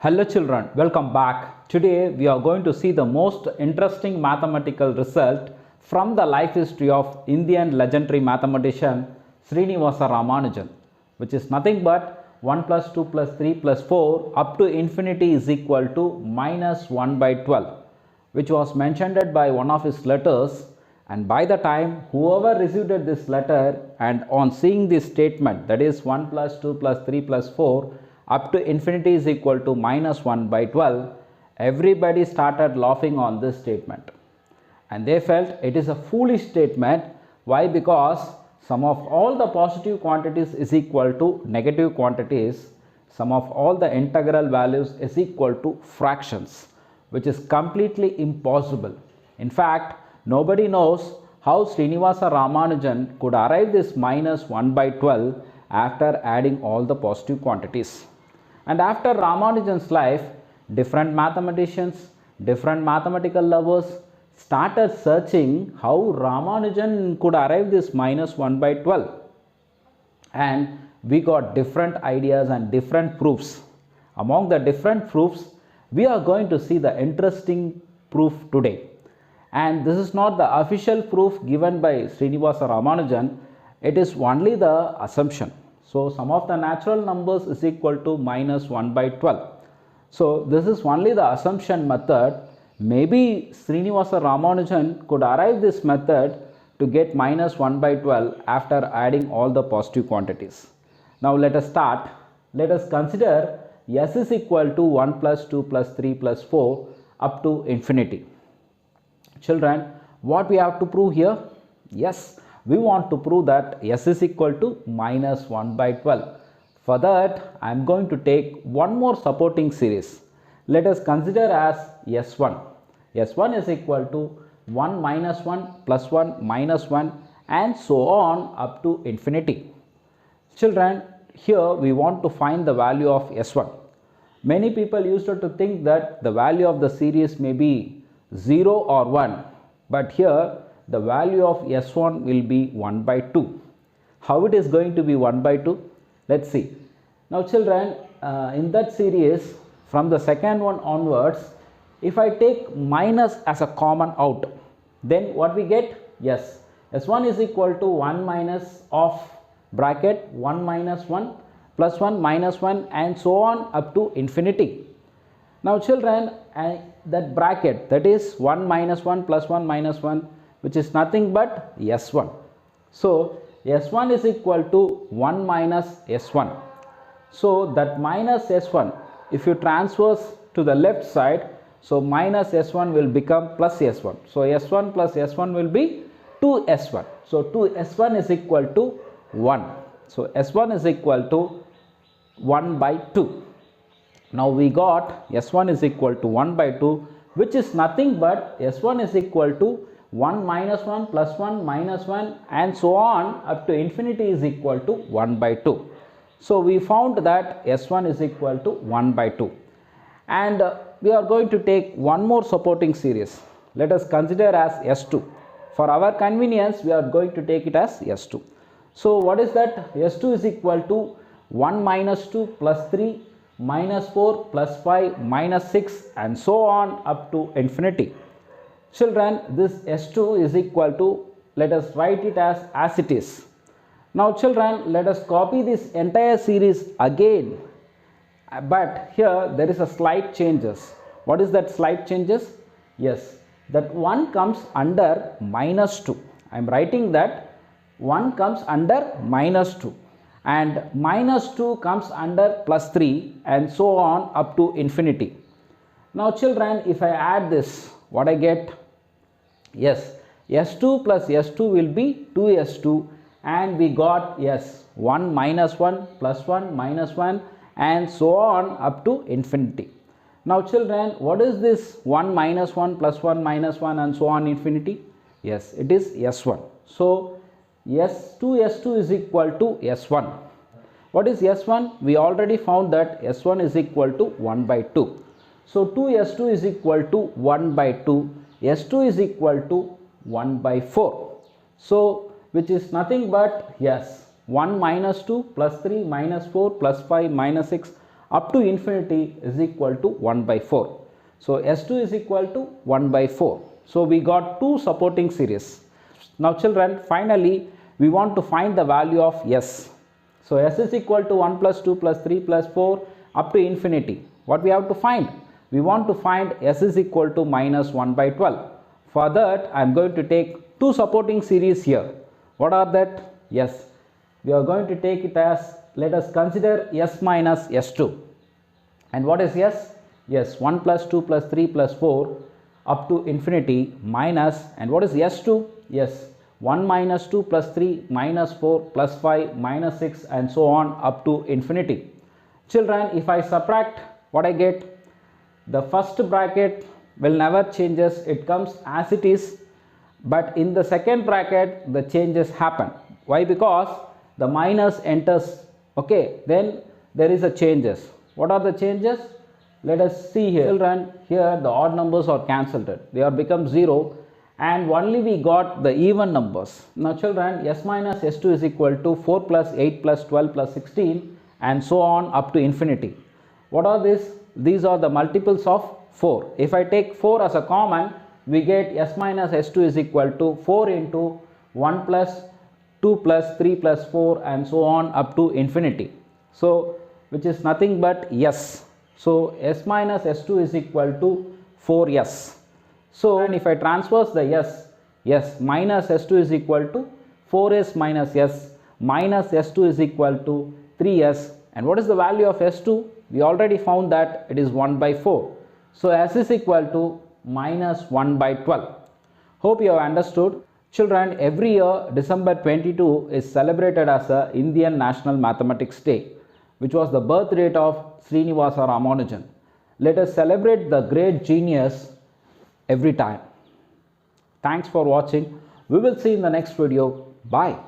Hello children, welcome back. Today we are going to see the most interesting mathematical result from the life history of Indian legendary mathematician Srinivasa Ramanujan, which is nothing but 1 plus 2 plus 3 plus 4 up to infinity is equal to minus 1 by 12, which was mentioned by one of his letters. And by the time whoever received this letter and on seeing this statement, that is 1 plus 2 plus 3 plus 4 up to infinity is equal to minus 1 by 12, everybody started laughing on this statement. And they felt it is a foolish statement. Why? Because sum of all the positive quantities is equal to negative quantities. Sum of all the integral values is equal to fractions, which is completely impossible. In fact, nobody knows how Srinivasa Ramanujan could arrive this minus 1 by 12 after adding all the positive quantities. And after Ramanujan's life, different mathematicians, different mathematical lovers started searching how Ramanujan could arrive this minus 1 by 12. And we got different ideas and different proofs. Among the different proofs, we are going to see the interesting proof today. And this is not the official proof given by Srinivasa Ramanujan, it is only the assumption. So, sum of the natural numbers is equal to minus 1 by 12. So, this is only the assumption method. Maybe Srinivasa Ramanujan could arrive this method to get minus 1 by 12 after adding all the positive quantities. Now, let us start. Let us consider S is equal to 1 plus 2 plus 3 plus 4 up to infinity. Children, what we have to prove here? Yes, we want to prove that S is equal to minus 1 by 12. For that, I am going to take one more supporting series. Let us consider as S1. S1 is equal to 1 minus 1 plus 1 minus 1 and so on up to infinity. Children, here we want to find the value of S1. Many people used to think that the value of the series may be 0 or 1, but here the value of S1 will be 1 by 2. How it is going to be 1 by 2? Let's see. Now children, in that series from the second one onwards, if I take minus as a common out, then what we get? Yes, S1 is equal to 1 minus of bracket 1 minus 1 plus 1 minus 1 and so on up to infinity. Now children, that bracket, that is 1 minus 1 plus 1 minus 1, which is nothing but S1. So S1 is equal to 1 minus S1. So that minus S1, if you transverse to the left side, so minus S1 will become plus S1. So S1 plus S1 will be 2S1. So 2S1 is equal to 1. So S1 is equal to 1 by 2. Now we got S1 is equal to 1 by 2, which is nothing but S1 is equal to 1 minus 1 plus 1 minus 1 and so on up to infinity is equal to 1 by 2. So we found that S1 is equal to 1 by 2. And we are going to take one more supporting series. Let us consider as S2. For our convenience, we are going to take it as S2. So what is that? S2 is equal to 1 minus 2 plus 3 minus 4 plus 5 minus 6 and so on up to infinity. Children, this S2 is equal to, let us write it as it is. Now children, let us copy this entire series again. But here there is a slight changes. What is that slight changes? Yes, that 1 comes under minus 2. I am writing that 1 comes under minus 2. And minus 2 comes under plus 3 and so on up to infinity. Now children, if I add this, what I get? Yes, S2 plus S2 will be 2S2 and we got, yes, 1 minus 1 plus 1 minus 1 and so on up to infinity. Now children, what is this 1 minus 1 plus 1 minus 1 and so on infinity? Yes, it is S1. So S2 is equal to S1. What is S1? We already found that S1 is equal to 1 by 2. So 2S2 is equal to 1 by 2. S2 is equal to 1 by 4. So which is nothing but, yes, 1 minus 2 plus 3 minus 4 plus 5 minus 6 up to infinity is equal to 1 by 4. So S2 is equal to 1 by 4. So we got two supporting series. Now children, finally we want to find the value of S. So S is equal to 1 plus 2 plus 3 plus 4 up to infinity. What we have to find? We want to find S is equal to minus 1 by 12. For that I am going to take two supporting series here. What are that? Yes, we are going to take it as, let us consider S minus S2. And what is S? Yes, 1 plus 2 plus 3 plus 4 up to infinity minus, and what is S2? Yes, 1 minus 2 plus 3 minus 4 plus 5 minus 6 and so on up to infinity. Children, if I subtract, what I get? The first bracket will never changes, it comes as it is, but in the second bracket the changes happen. Why? Because the minus enters, okay, then there is a changes. What are the changes? Let us see here. Children, here the odd numbers are cancelled, they are become 0 and only we got the even numbers. Now children, S minus S2 is equal to 4 plus 8 plus 12 plus 16 and so on up to infinity. What are these? These are the multiples of 4. If I take 4 as a common, we get S minus S2 is equal to 4 into 1 plus 2 plus 3 plus 4 and so on up to infinity. So which is nothing but S. So S minus S2 is equal to 4S. So and if I transverse the S minus S2 is equal to 4S minus S minus S2 is equal to 3S. And what is the value of S2? We already found that it is 1 by 4. So S is equal to minus 1 by 12. Hope you have understood. Children, every year December 22 is celebrated as a Indian National Mathematics Day, which was the birth date of Srinivasa Ramanujan. Let us celebrate the great genius every time. Thanks for watching. We will see in the next video. Bye.